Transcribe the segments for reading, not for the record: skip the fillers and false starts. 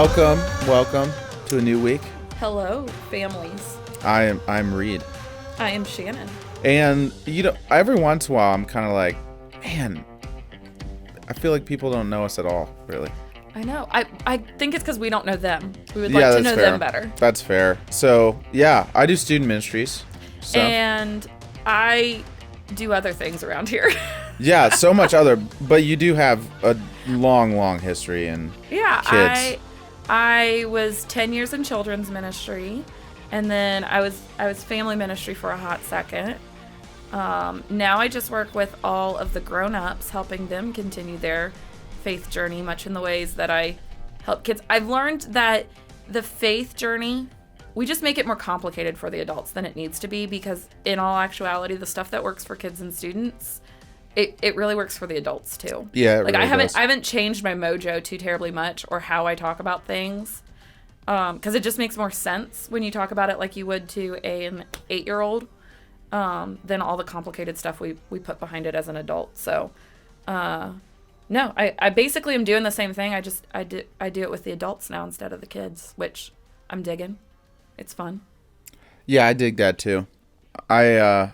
Welcome to a new week. Hello, families. I'm Reed, I am Shannon. and every once in a while I'm kind of like, man, I feel like people don't know us at all, really. I know. I think it's because we don't know them. We would Yeah, like to that's know fair. them better. That's fair. So yeah, I do student ministries. So And I do other things around here. yeah, so much other, but you do have a long history in Yeah, kids. I was 10 years in children's ministry, and then I was family ministry for a hot second. Now I just work with all of the grown-ups, helping them continue their faith journey, much in the ways that I help kids. I've learned that the faith journey, we just make it more complicated for the adults than it needs to be, because in all actuality, the stuff that works for kids and students, it really works for the adults too. Yeah, it like really does. I haven't changed my mojo too terribly much, or how I talk about things, because it just makes more sense when you talk about it like you would to an 8-year-old, than all the complicated stuff we put behind it as an adult. So, no, I basically am doing the same thing. I do it with the adults now instead of the kids, which I'm digging. It's fun. Yeah, I dig that too. I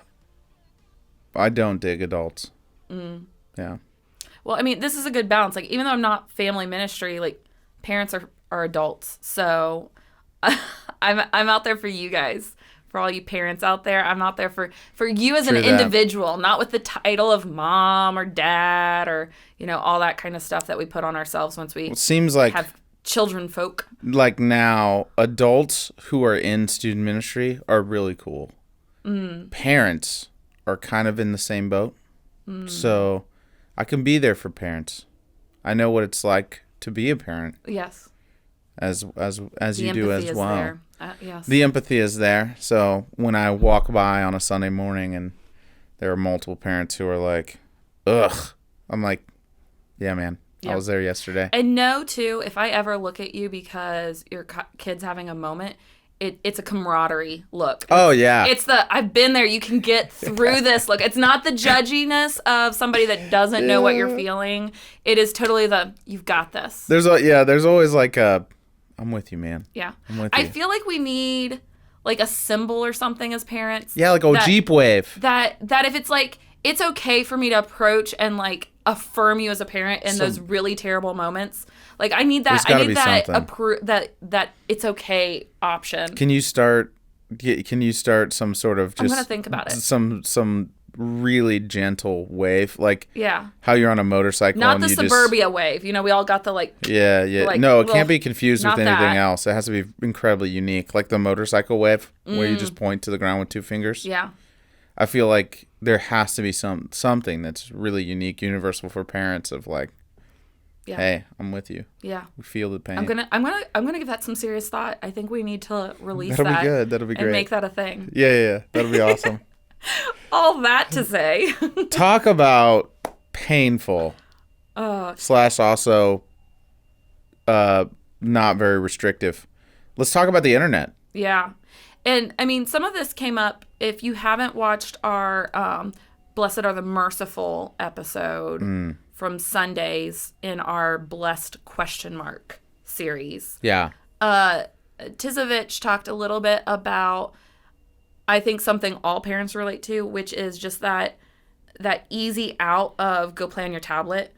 don't dig adults. Yeah. Well, I mean, this is a good balance. Like, even though I'm not family ministry, like, parents are adults. So I'm out there for you guys, for all you parents out there. I'm out there for you as True an that. individual, not with the title of mom or dad or, all that kind of stuff that we put on ourselves once we It seems like have children folk. now adults who are in student ministry are really cool. Parents are kind of in the same boat. So I can be there for parents. I know what it's like to be a parent Yes. as The you do as empathy is well. there. Yes. The empathy is there. So when I walk by on a Sunday morning and there are multiple parents who are like, ugh, I'm like, yeah, man, I Yep. was there yesterday. And know, too, if I ever look at you because your kid's having a moment, it's a camaraderie look. Oh, yeah. It's I've been there, you can get through this look. It's not the judginess of somebody that doesn't know what you're feeling. It is totally you've got this. There's always like I'm with you, man. Yeah. I'm with I you. feel like we need like a symbol or something as parents. Yeah, like a Jeep wave. That if it's like, it's okay for me to approach and like affirm you as a parent in those really terrible moments. Like, I need that. There's gotta I need be that that it's okay option. Can you start some sort of just I'm gonna think about it. Some really gentle wave, like Yeah. how you're on a motorcycle Not and the you suburbia wave. We all got the like. Yeah. like, No, it little- can't be confused with not anything that. else. It has to be incredibly unique, like the motorcycle wave where you just point to the ground with two fingers. Yeah. I feel like there has to be something that's really unique, universal for parents of like, Yeah. hey, I'm with you. Yeah. We feel the pain. I'm gonna give that some serious thought. I think we need to release That'll that. be good. That'll be great. And make that a thing. Yeah. That'll be awesome. All that to say. Talk about painful / also not very restrictive. Let's talk about the internet. Yeah. And I mean, some of this came up if you haven't watched our Blessed Are the Merciful episode from Sundays in our Blessed ? Series. Yeah. Tizovich talked a little bit about, I think, something all parents relate to, which is just that easy out of go play on your tablet.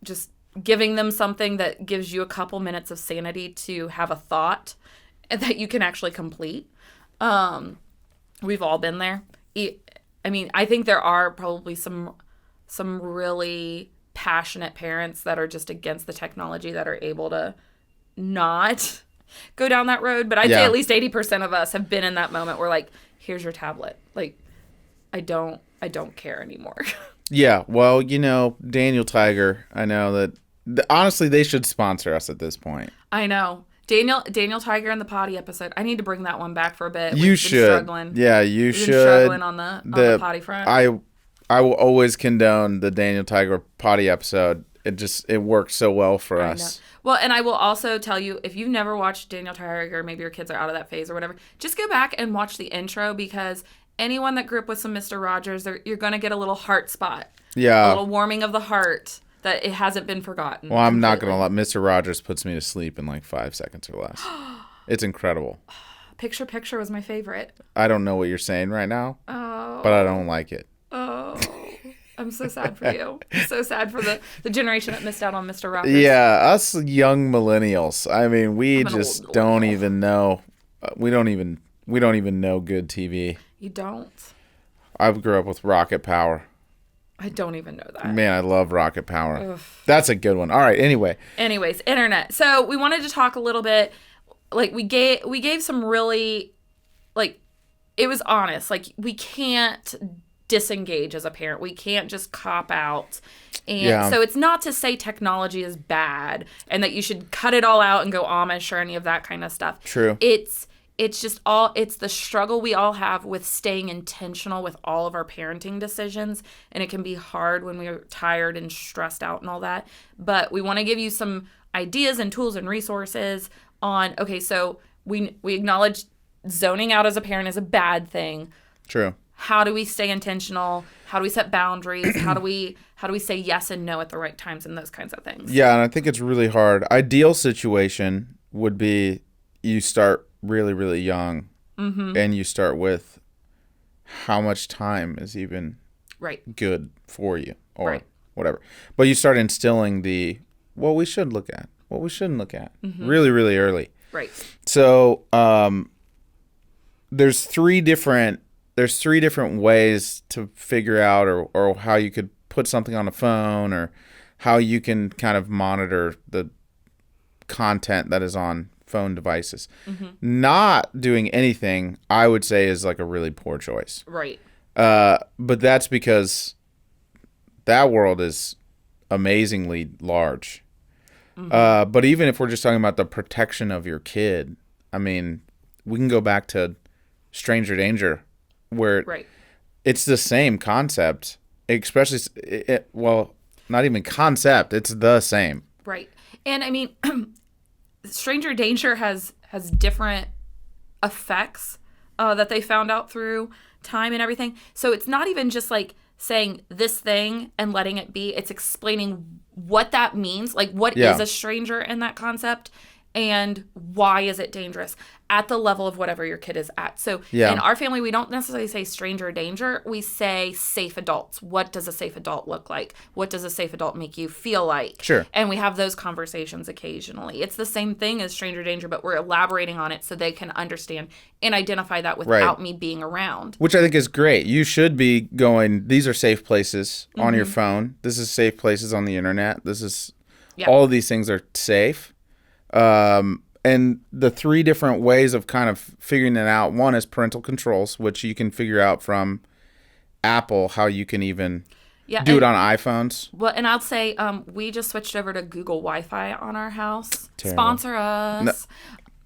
Just giving them something that gives you a couple minutes of sanity to have a thought that you can actually complete. We've all been there. I mean, I think there are probably some really passionate parents that are just against the technology that are able to not go down that road. But I'd say at least 80% of us have been in that moment where, like, here's your tablet. Like, I don't care anymore. Yeah. Well, Daniel Tiger, I know that honestly they should sponsor us at this point. I know. Daniel Tiger in the potty episode. I need to bring that one back for a bit. You We've should. been struggling. Yeah, you We've should. been struggling on the potty front. I will always condone the Daniel Tiger potty episode. It worked so well for us. Well, and I will also tell you, if you've never watched Daniel Tiger, maybe your kids are out of that phase or whatever, just go back and watch the intro, because anyone that grew up with some Mr. Rogers, you're going to get a little heart spot. Yeah. A little warming of the heart that it hasn't been forgotten. Well, I'm not completely. going to lie. Mr. Rogers puts me to sleep in like 5 seconds or less. It's incredible. Picture was my favorite. I don't know what you're saying right now, Oh. but I don't like it. Oh. I'm so sad for you. I'm so sad for the generation that missed out on Mr. Rogers. Yeah, us young millennials. I mean, we I'm an just old don't millennial. even know. We don't even know good TV. You don't? I grew up with Rocket Power. I don't even know that. Man, I love Rocket Power. Ugh. That's a good one. All right, anyway. Anyways, internet. So we wanted to talk a little bit, like we gave some really, like, it was honest. Like, we can't disengage as a parent. We can't just cop out. And so it's not to say technology is bad and that you should cut it all out and go Amish or any of that kind of stuff. True. It's just it's the struggle we all have with staying intentional with all of our parenting decisions. And it can be hard when we're tired and stressed out and all that. But we want to give you some ideas and tools and resources on, okay, so we acknowledge zoning out as a parent is a bad thing. True. How do we stay intentional? How do we set boundaries? How do we say yes and no at the right times and those kinds of things? Yeah, and I think it's really hard. Ideal situation would be you start really, really young, and you start with how much time is even Right. good for you or Right. whatever. But you start instilling what we should look at, what we shouldn't look at really, really early. Right. So there's three different ways to figure out or how you could put something on a phone or how you can kind of monitor the content that is on phone devices. Not doing anything, I would say, is like a really poor choice. Right. But that's because that world is amazingly large. But even if we're just talking about the protection of your kid, I mean, we can go back to Stranger Danger, where Right. it's the same concept, especially, well, not even concept, it's the same. Right. And I mean, Stranger Danger has different effects that they found out through time and everything. So it's not even just like saying this thing and letting it be. It's explaining what that means. Like, what is a stranger in that concept and why is it dangerous at the level of whatever your kid is at. So in our family, we don't necessarily say stranger danger. We say safe adults. What does a safe adult look like? What does a safe adult make you feel like? Sure. And we have those conversations occasionally. It's the same thing as stranger danger, but we're elaborating on it so they can understand and identify that without me being around. Which I think is great. You should be going, these are safe places on your phone. This is safe places on the internet. This is, all of these things are safe. And the three different ways of kind of figuring it out. One is parental controls, which you can figure out from Apple, how you can even do it on iPhones. Well, and I'll say we just switched over to Google Wi-Fi on our house. Terrible. Sponsor us. No,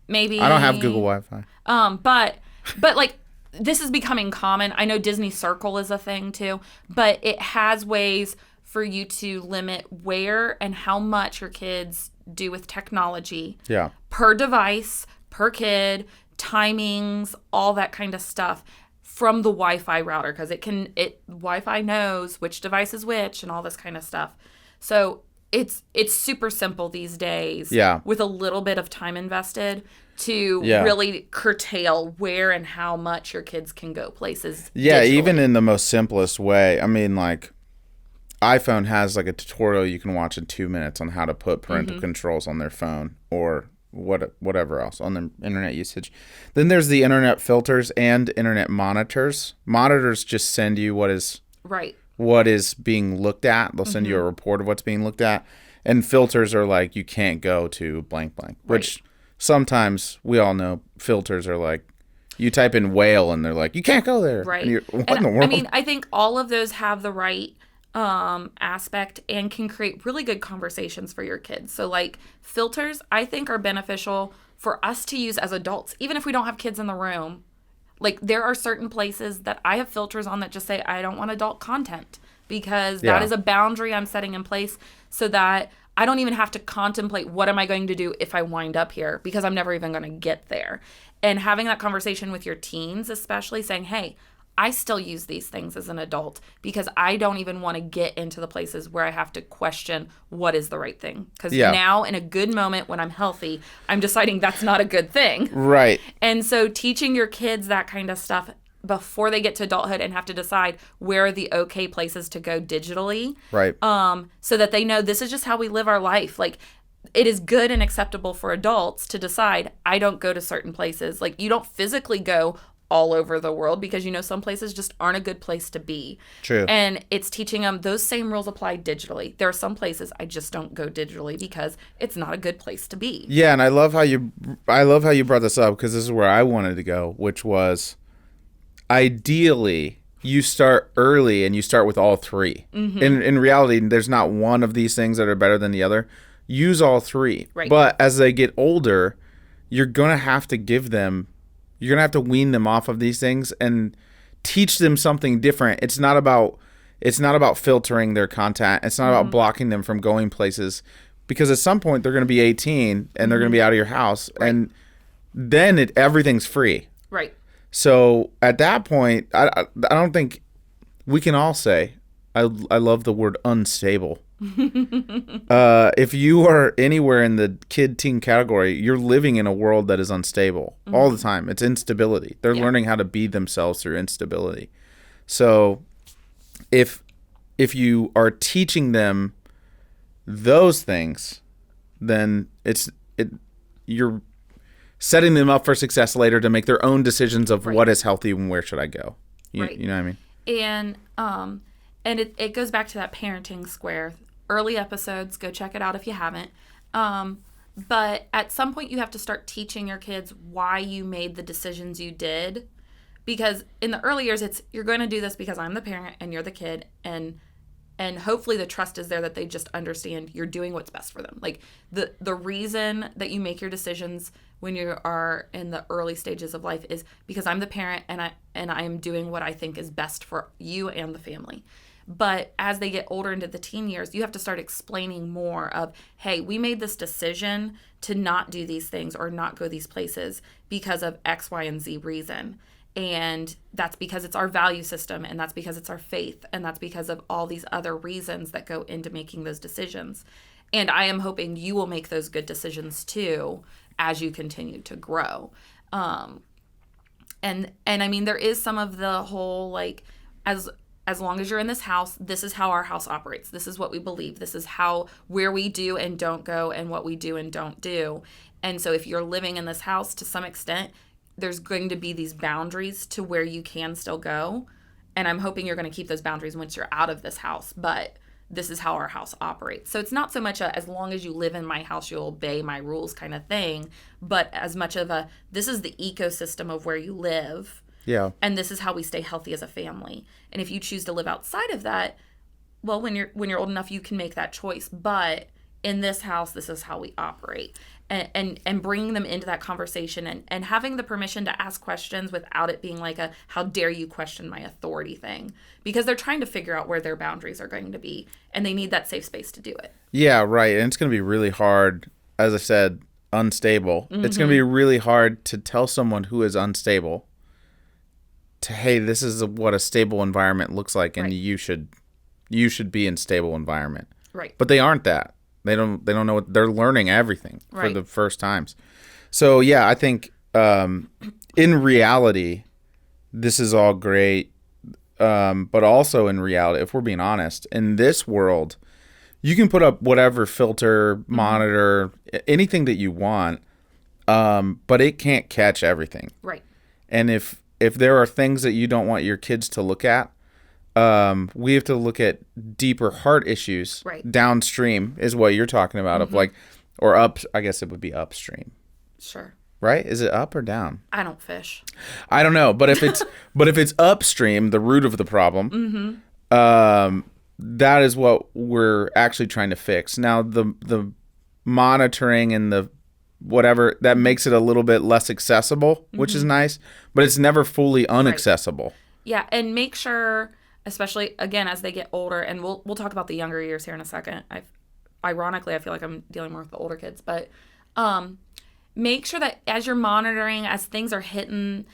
maybe. I don't have Google Wi-Fi. But like, this is becoming common. I know Disney Circle is a thing too, but it has ways for you to limit where and how much your kids do with technology. Yeah. Per device, per kid, timings, all that kind of stuff from the Wi-Fi router, because Wi-Fi knows which device is which and all this kind of stuff. So it's super simple these days. Yeah. With a little bit of time invested to really curtail where and how much your kids can go places. Yeah, digitally. even in the most simplest way. I mean, like, iPhone has like a tutorial you can watch in 2 minutes on how to put parental controls on their phone or whatever else on their internet usage. Then there's the internet filters and internet monitors. Monitors just send you what is being looked at. They'll send you a report of what's being looked at. And filters are like, you can't go to blank blank, which sometimes we all know filters are like, you type in whale and they're like, you can't go there. Right. And you're, what in the world? I mean, I think all of those have the right aspect and can create really good conversations for your kids. So like filters, I think are beneficial for us to use as adults, even if we don't have kids in the room. Like there are certain places that I have filters on that just say, I don't want adult content, because that is a boundary I'm setting in place so that I don't even have to contemplate what am I going to do if I wind up here, because I'm never even going to get there. And having that conversation with your teens, especially saying, hey, I still use these things as an adult because I don't even want to get into the places where I have to question what is the right thing. Because now, in a good moment when I'm healthy, I'm deciding that's not a good thing. Right. And so teaching your kids that kind of stuff before they get to adulthood and have to decide where are the okay places to go digitally. Right. So that they know this is just how we live our life. Like, it is good and acceptable for adults to decide, I don't go to certain places. Like, you don't physically go all over the world because, you know, some places just aren't a good place to be. True. And it's teaching them those same rules apply digitally. There are some places I just don't go digitally because it's not a good place to be. Yeah, and I love how you brought this up, because this is where I wanted to go, which was ideally you start early and you start with all three. Mm-hmm. In reality, there's not one of these things that are better than the other. Use all three. Right. But as they get older, you're going to have to you're going to have to wean them off of these things and teach them something different. It's not about filtering their content. It's not about blocking them from going places, because at some point they're going to be 18 and they're going to be out of your house, and then everything's free. Right. So at that point, I don't think we can all say, I love the word unstable. If you are anywhere in the kid-teen category, you're living in a world that is unstable all the time. It's instability. They're learning how to be themselves through instability. So if you are teaching them those things, then you're setting them up for success later to make their own decisions of what is healthy and where should I go. You know what I mean? And it goes back to that parenting square. Early episodes, go check it out if you haven't. But at some point you have to start teaching your kids why you made the decisions you did. Because in the early years, you're going to do this because I'm the parent and you're the kid, and hopefully the trust is there that they just understand you're doing what's best for them. Like the reason that you make your decisions when you are in the early stages of life is because I'm the parent and I am doing what I think is best for you and the family. But as they get older into the teen years, you have to start explaining more of, hey, we made this decision to not do these things or not go these places because of X, Y, and Z reason. And that's because it's our value system, and that's because it's our faith, and that's because of all these other reasons that go into making those decisions. And I am hoping you will make those good decisions too as you continue to grow. And I mean, there is some of the whole, like, as long as you're in this house, this is how our house operates. This is what we believe. This is where we do and don't go and what we do and don't do. And so if you're living in this house, to some extent, there's going to be these boundaries to where you can still go. And I'm hoping you're going to keep those boundaries once you're out of this house. But this is how our house operates. So it's not so much as long as you live in my house, you'll obey my rules kind of thing, but as much of this is the ecosystem of where you live. Yeah. And this is how we stay healthy as a family. And if you choose to live outside of that, well, when you're old enough, you can make that choice. But in this house, this is how we operate. And bringing them into that conversation and having the permission to ask questions without it being like how dare you question my authority thing. Because they're trying to figure out where their boundaries are going to be. And they need that safe space to do it. Yeah, right. And it's going to be really hard, as I said, unstable. Mm-hmm. It's going to be really hard to tell someone who is unstable hey, this is what a stable environment looks like, and you should be in stable environment. Right. But they aren't that. They don't know what they're learning everything for the first times. So yeah, I think in reality, this is all great. But also in reality, if we're being honest, in this world, you can put up whatever filter, monitor, anything that you want, but it can't catch everything. Right. And if there are things that you don't want your kids to look at, we have to look at deeper heart issues. Right. Downstream is what you're talking about, of like, or up. I guess it would be upstream. Sure. Right? Is it up or down? I don't fish. I don't know, but if it's upstream, the root of the problem, that is what we're actually trying to fix. Now, the monitoring and the whatever, that makes it a little bit less accessible, which is nice, but it's never fully unaccessible. Right. Yeah, and make sure, especially again as they get older, and we'll talk about the younger years here in a second. Ironically, I feel like I'm dealing more with the older kids, but make sure that as you're monitoring, as things are hitting,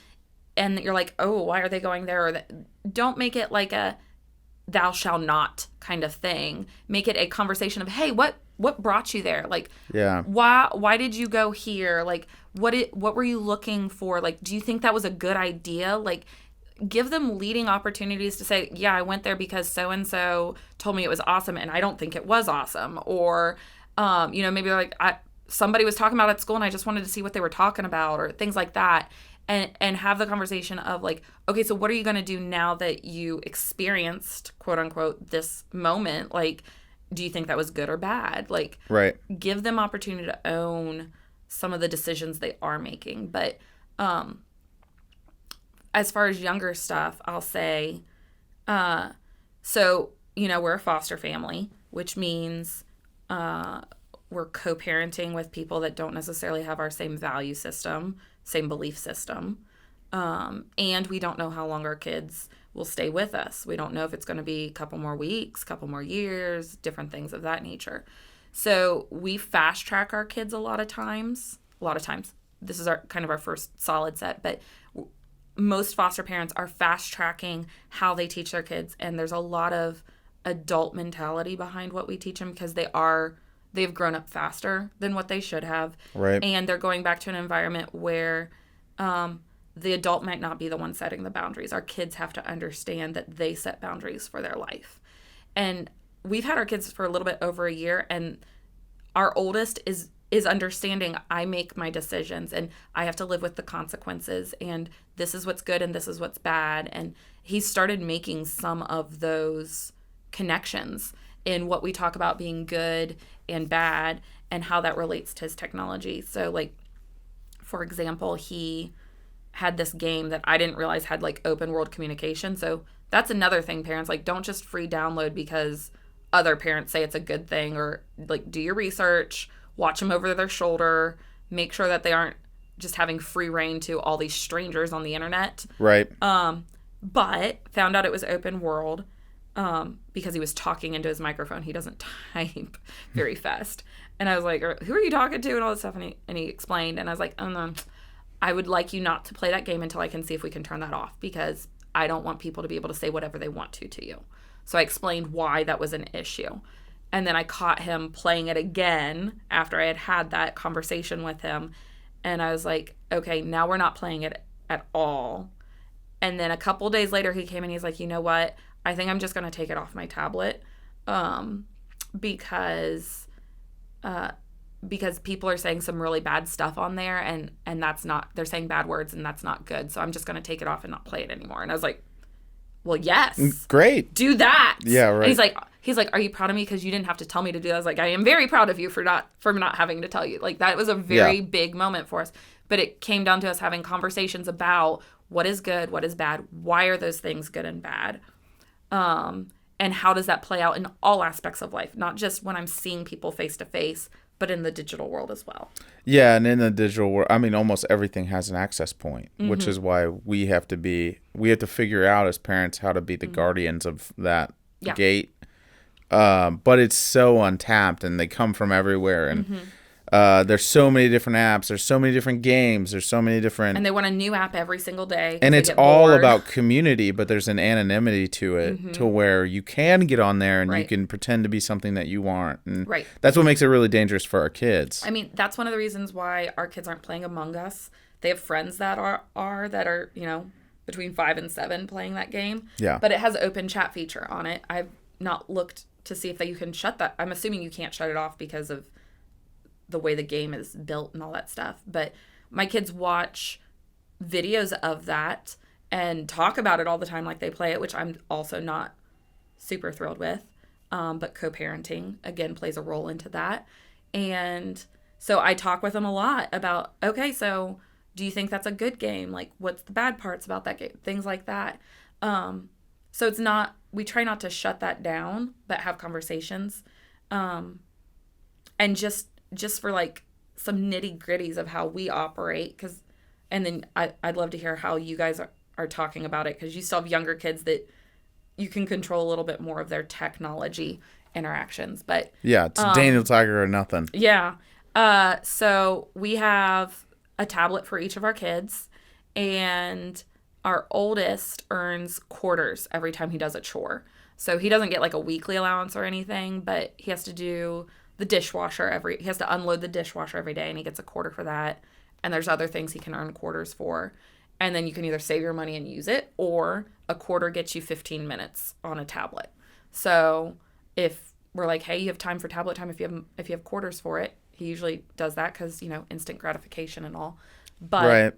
and you're like, oh, why are they going there? Or don't make it like a thou shall not kind of thing. Make it a conversation of, hey, what brought you there? Like, Yeah. why did you go here? Like, what were you looking for? Like, do you think that was a good idea? Like, give them leading opportunities to say, yeah, I went there because so and so told me it was awesome, and I don't think it was awesome. Or, maybe they're like, somebody was talking about it at school, and I just wanted to see what they were talking about, or things like that. And have the conversation of like, okay, so what are you going to do now that you experienced, quote unquote, this moment? Like, do you think that was good or bad? Like, Right. give them opportunity to own some of the decisions they are making. But as far as younger stuff, I'll say, so, we're a foster family, which means we're co-parenting with people that don't necessarily have our same value system, same belief system. And we don't know how long our kids will stay with us. We don't know if it's going to be a couple more weeks, couple more years, different things of that nature. So we fast track our kids a lot of times. This is our first solid set, but most foster parents are fast tracking how they teach their kids. And there's a lot of adult mentality behind what we teach them because they've grown up faster than what they should have. Right. And they're going back to an environment where the adult might not be the one setting the boundaries. Our kids have to understand that they set boundaries for their life. And we've had our kids for a little bit over a year, and our oldest is understanding I make my decisions and I have to live with the consequences, and this is what's good and this is what's bad. And he started making some of those connections in what we talk about being good and bad and how that relates to his technology. So, like, for example, he had this game that I didn't realize had like open world communication. So that's another thing, parents, like, don't just free download because other parents say it's a good thing, or like do your research, watch them over their shoulder, make sure that they aren't just having free reign to all these strangers on the internet. Right. But found out it was open world because he was talking into his microphone. He doesn't type very fast. And I was like, who are you talking to? And all this stuff. And he explained. And I was like, oh, no, I would like you not to play that game until I can see if we can turn that off, because I don't want people to be able to say whatever they want to you. So I explained why that was an issue. And then I caught him playing it again after I had that conversation with him. And I was like, okay, now we're not playing it at all. And then a couple days later, he came and he's like, you know what? I think I'm just going to take it off my tablet because people are saying some really bad stuff on there, and that's not, they're saying bad words, and that's not good. So I'm just going to take it off and not play it anymore. And I was like, well, yes. Great. Do that. Yeah, right. And he's like, are you proud of me because you didn't have to tell me to do that? I was like, I am very proud of you for not having to tell you. Like, that was a very big moment for us. But it came down to us having conversations about what is good, what is bad, why are those things good and bad, and how does that play out in all aspects of life, not just when I'm seeing people face to face, but in the digital world as well. Yeah, and in the digital world, I mean, almost everything has an access point, which is why we have to figure out as parents how to be the guardians of that gate. But it's so untapped, and they come from everywhere, and there's so many different apps, there's so many different games, there's so many different, and they want a new app every single day, and it's all about community, but there's an anonymity to it, to where you can get on there and you can pretend to be something that you aren't, and that's what makes it really dangerous for our kids. I mean, that's one of the reasons why our kids aren't playing Among Us. They have friends that are between 5 and 7 playing that game. Yeah, but it has open chat feature on it. I've not looked to see if you can shut that. I'm assuming you can't shut it off because of the way the game is built and all that stuff. But my kids watch videos of that and talk about it all the time like they play it, which I'm also not super thrilled with. But co-parenting, again, plays a role into that. And so I talk with them a lot about, okay, so do you think that's a good game? Like, what's the bad parts about that game? Things like that. So it's not, we try not to shut that down, but have conversations. And just for like some nitty gritties of how we operate. And then I'd love to hear how you guys are talking about it, because you still have younger kids that you can control a little bit more of their technology interactions. But yeah, it's Daniel Tiger or nothing. Yeah. So we have a tablet for each of our kids, and Our oldest earns quarters every time he does a chore. So he doesn't get like a weekly allowance or anything, but he has to do the dishwasher he has to unload the dishwasher every day, and he gets a quarter for that. And there's other things he can earn quarters for. And then you can either save your money and use it, or a quarter gets you 15 minutes on a tablet. So if we're like, hey, you have time for tablet time, if you have quarters for it, he usually does that because, instant gratification and all. But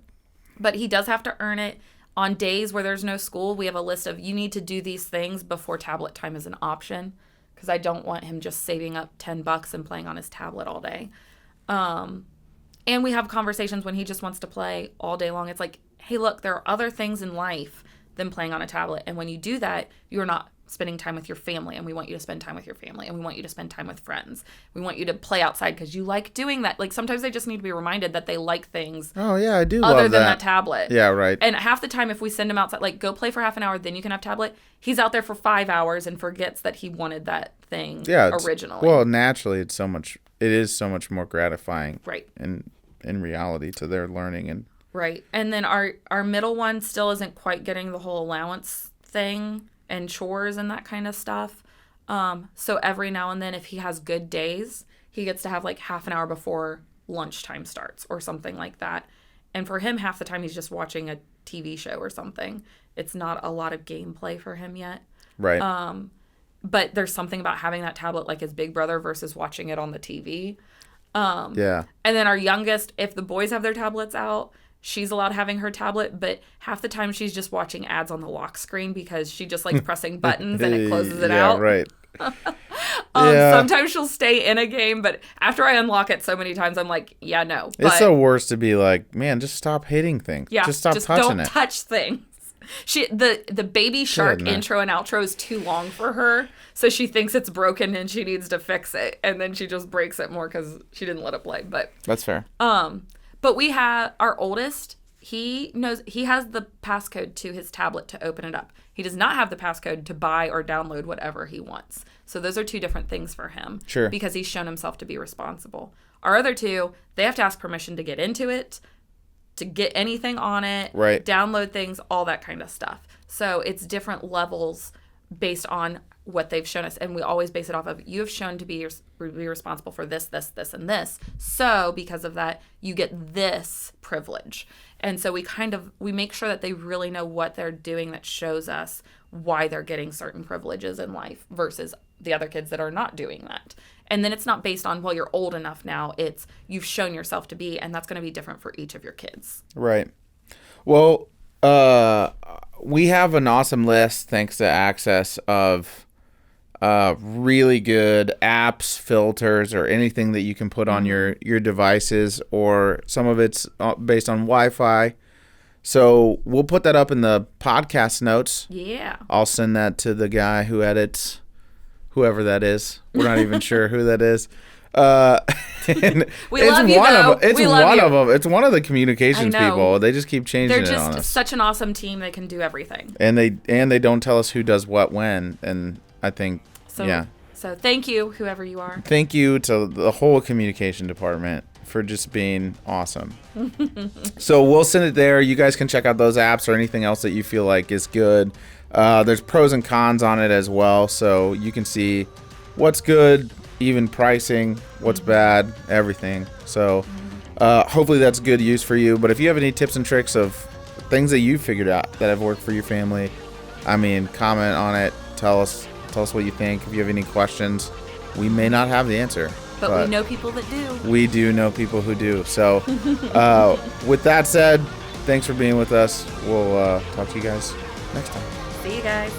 he does have to earn it. On days where there's no school, we have a list of, you need to do these things before tablet time is an option, because I don't want him just saving up $10 and playing on his tablet all day. And we have conversations when he just wants to play all day long. It's like, hey, look, there are other things in life than playing on a tablet. And when you do that, you're not spending time with your family, and we want you to spend time with your family, and we want you to spend time with friends. We want you to play outside because you like doing that. Like, sometimes they just need to be reminded that they like things. Oh, yeah, I do other love than that tablet. Yeah, right. And half the time, if we send him outside, like, go play for half an hour, then you can have tablet, he's out there for 5 hours and forgets that he wanted that thing originally. Well, naturally, it is so much more gratifying. Right. In reality to their learning. And right. And then our middle one still isn't quite getting the whole allowance thing and chores and that kind of stuff. So every now and then, if he has good days, he gets to have like half an hour before lunchtime starts or something like that. And for him, half the time he's just watching a TV show or something. It's not a lot of gameplay for him yet. Right. But there's something about having that tablet like his big brother versus watching it on the TV. Yeah. And then our youngest, if the boys have their tablets out, she's allowed having her tablet, but half the time she's just watching ads on the lock screen because she just likes pressing buttons and it closes it out. Right. Sometimes she'll stay in a game, but after I unlock it so many times, I'm like, yeah, no. But, it's the worst to be like, man, just stop hitting things. Yeah, just stop touching don't it. touch things. The Baby Shark intro and outro is too long for her, so she thinks it's broken and she needs to fix it, and then she just breaks it more because she didn't let it play. But that's fair. But we have our oldest. He has the passcode to his tablet to open it up. He does not have the passcode to buy or download whatever he wants. So those are two different things for him. Sure. Because he's shown himself to be responsible. Our other two, they have to ask permission to get into it, to get anything on it, right, download things, all that kind of stuff. So it's different levels based on what they've shown us. And we always base it off of, you have shown to be responsible for this, this, this, and this. So because of that, you get this privilege. And so we make sure that they really know what they're doing that shows us why they're getting certain privileges in life versus the other kids that are not doing that. And then it's not based on, well, you're old enough now. It's you've shown yourself to be, and that's going to be different for each of your kids. Right. Well, we have an awesome list, thanks to Access, of really good apps, filters, or anything that you can put on your devices, or some of it's based on Wi-Fi. So we'll put that up in the podcast notes. Yeah. I'll send that to the guy who edits, whoever that is. We're not even sure who that is. We love you, though. It's one of the communications people. They just keep changing it on us. They're just such an awesome team. They can do everything. And they don't tell us who does what when. And I think, yeah. So thank you, whoever you are. Thank you to the whole communication department for just being awesome. So we'll send it there. You guys can check out those apps or anything else that you feel like is good. There's pros and cons on it as well. So you can see what's good, even pricing, what's bad, everything. So hopefully that's good use for you. But if you have any tips and tricks of things that you figured out that have worked for your family, I mean, comment on it. Tell us what you think. If you have any questions, we may not have the answer. But we know people that do. We do know people who do. So with that said, thanks for being with us. We'll talk to you guys next time. See you guys.